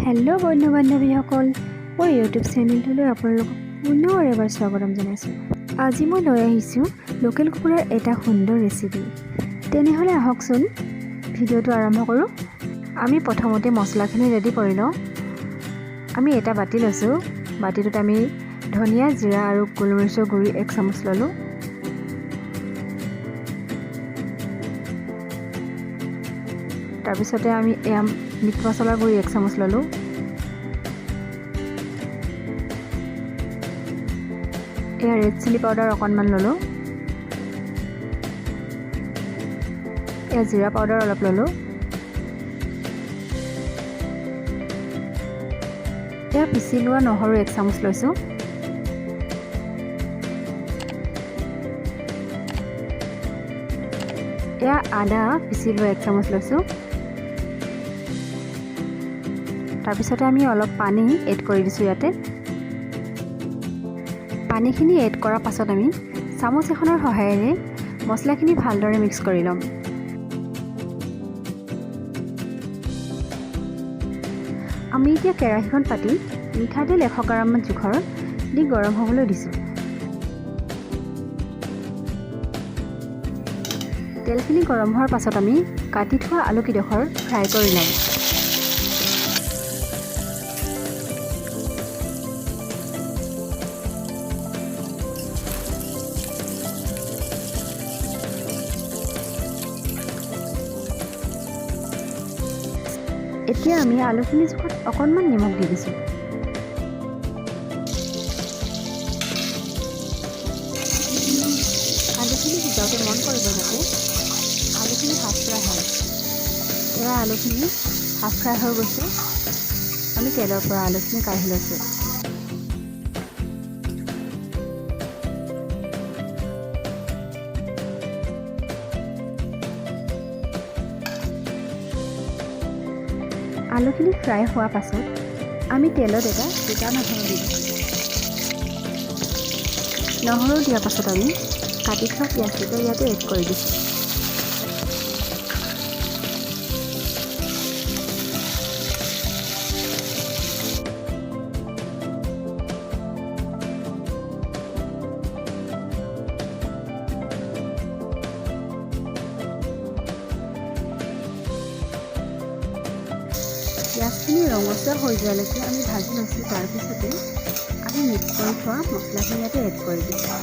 Hello' বন্ধু বান্ধৱীসকল, মোৰ YouTube চেনেলটোলৈ আপোনালোকক পুনৰ এবাৰ স্বাগতম জনাইছোঁ। আজি মই লৈ আহিছোঁ লোকেল কুকুৰাৰ এটা সুন্দৰ ৰেচিপি। তেনেহ'লে আহকচোন ভিডিঅ'টো আৰম্ভ কৰোঁ। আমি প্ৰথমতে মছলাখিনি ৰেডি কৰি লওঁ। আমি এটা বাতি লৈছোঁ। বাতিটোত আমি ধনিয়া, জিৰা আৰু গোলমৰিচৰ গুড়ি 1 চামুচ ল'লোঁ। তাৰপিছতে আমি এয়া মিট মছলাৰ গুড়ি 1 চামুচ ল'লোঁ। এয়া ৰেড চিলি পাউডাৰ অকণমান ল'লোঁ। এয়া জিৰা পাউডাৰ অলপ ল'লোঁ। এয়া পিচি লোৱা নহৰু 1 চামুচ লৈছোঁ। এয়া আদা পিচি লোৱা 1 চামুচ লৈছোঁ। তাৰপিছতে আমি অলপ পানী এড কৰি দিছোঁ ইয়াতে। পানীখিনি এড কৰাৰ পাছত আমি চামুচ এখনৰ সহায়েৰে মছলাখিনি ভালদৰে মিক্স কৰি ল'ম। আমি এতিয়া কেৰাহীখন পাতি মিঠাতেল 100 গ্ৰামমান জোখৰ দি গৰম হ'বলৈ দিছোঁ। তেলখিনি গৰম হোৱাৰ পাছত আমি কাটি থোৱা আলুকেইডোখৰ ফ্ৰাই কৰি ল'ম। এতিয়া আমি আলুখিনি জোখত অকণমান নিমখ দি দিছোঁ। আলুখিনি সিজাওঁতে মন কৰিব যাতে আলুখিনি হাফ ফ্ৰাই হয়। এয়া আলুখিনি হাফ ফ্ৰাই হৈ গৈছে। আমি তেলৰ পৰা আলুখিনি কাঢ়ি লৈছোঁ। আলুখিনি ফ্ৰাই হোৱাৰ পাছত আমি তেলত এটা গোটা নহৰু দি দিছোঁ। নহৰু দিয়াৰ পাছত আমি কাটি থোৱা পিঁয়াজকেইটা ইয়াতে এড কৰি দিছোঁ। পিঁয়াজখিনি ৰঙচুৱা হৈ যোৱালৈকে আমি ভাজি লৈছোঁ। তাৰপিছতে আমি মিক্স কৰি থোৱা মছলাখিনি ইয়াতে এড কৰি দিছোঁ।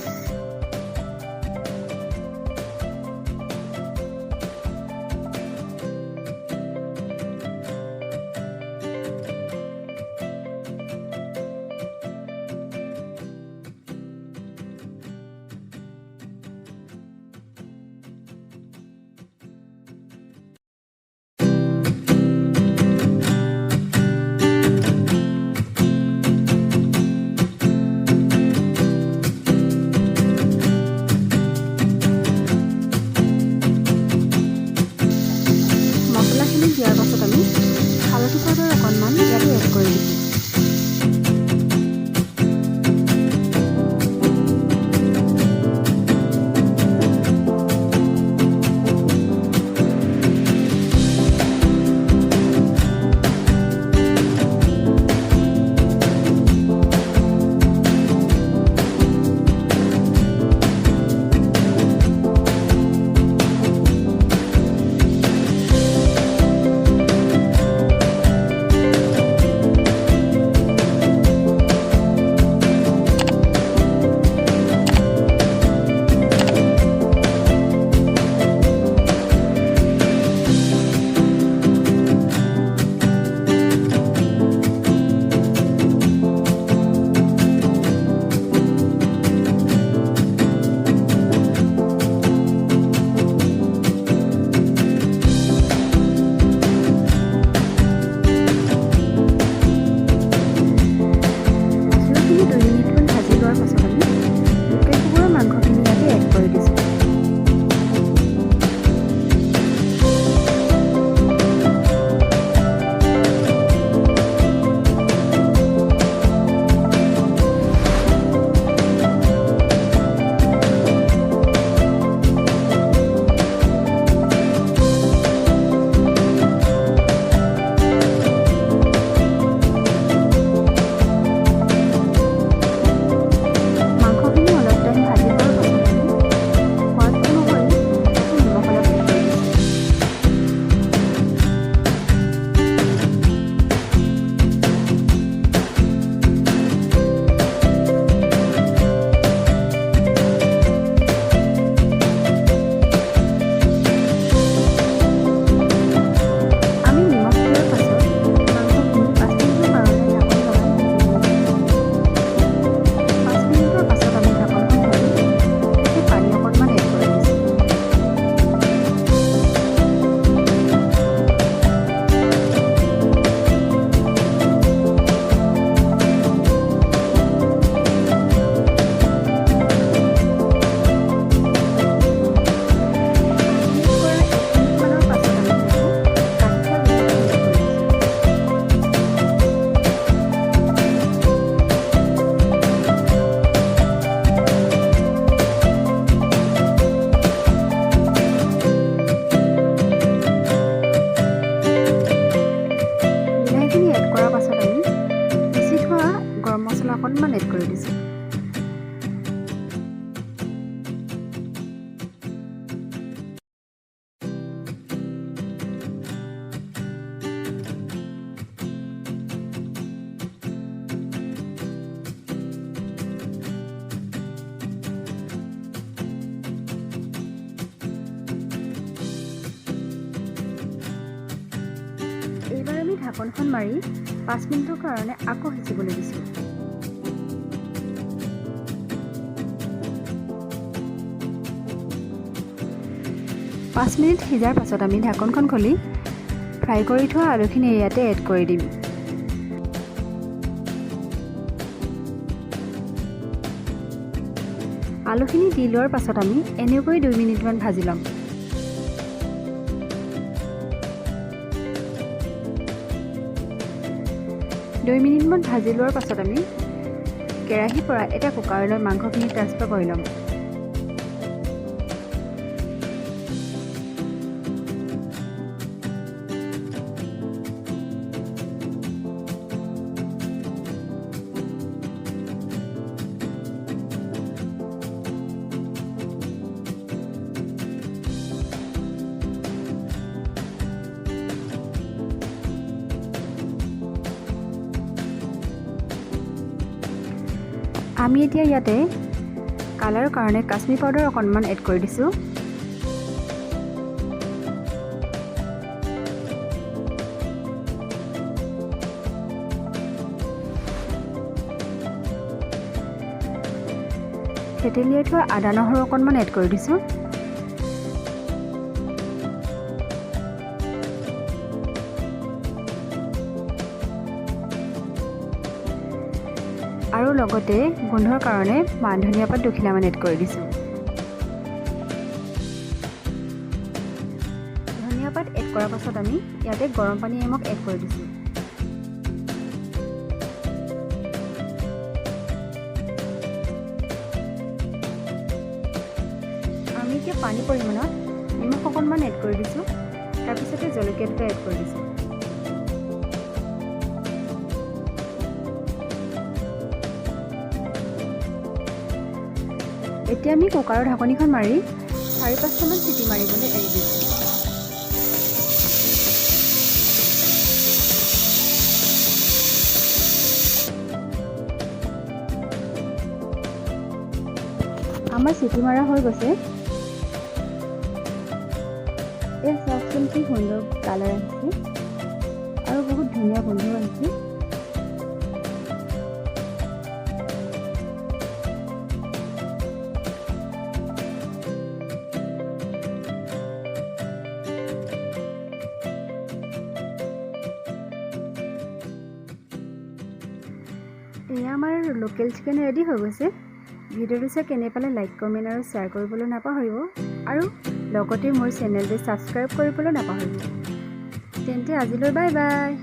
ঢাকনখন মাৰি 5 মিনিটৰ কাৰণে আকৌ সিজিবলৈ দিছোঁ। 5 মিনিট সিজাৰ পাছত আমি ঢাকনখন খুলি ফ্ৰাই কৰি থোৱা আলুখিনি ইয়াতে এড কৰি দিম। আলুখিনি দি লোৱাৰ পাছত আমি এনেকৈ 2 মিনিটমান ভাজি ল'ম। দুই মিনিটমান ভাজি লোৱাৰ পাছত আমি কেৰাহীৰ পৰা এটা কুকাৰলৈ মাংসখিনি ট্ৰান্সফাৰ কৰি ল'ম। আমি এতিয়া ইয়াতে কালাৰৰ কাৰণে কাশ্মীৰ পাউডাৰ অকণমান এড কৰি দিছোঁ। থেতেলিয়াই থোৱা আদা নহৰু অকণমান এড কৰি দিছোঁ। আৰু লগতে গোন্ধৰ কাৰণে মান ধনিয়া পাত 2 খিলামান এড কৰি দিছোঁ। ধনিয়া পাত এড কৰাৰ পাছত আমি ইয়াতে গৰম পানী এমক এড কৰি দিছোঁ। আমি এতিয়া পানী পৰিমাণত নিমখ অকণমান এড কৰি দিছোঁ। তাৰপিছতে জলকীয়া দুটা এড কৰি দিছোঁ। এতিয়া আমি কুকাৰৰ ঢাকনিখন মাৰি 4-5টামান চিটি মাৰিবলৈ এৰি দিছোঁ। আমাৰ চিটি মাৰা হৈ গৈছে। এই চাওকচোন কি সুন্দৰ কালাৰ আহিছে আৰু বহুত ধুনীয়া গোন্ধও আহিছে। এয়া আমাৰ লোকেল চিকেন ৰেডি হৈ গৈছে। ভিডিঅ'টো চাই কেনে পালে লাইক কমেণ্ট আৰু শ্বেয়াৰ কৰিবলৈ নাপাহৰিব আৰু লগতে মোৰ চেনেলটো ছাবস্ক্ৰাইব কৰিবলৈ নাপাহৰিব। তেন্তে আজিলৈ বাই বাই।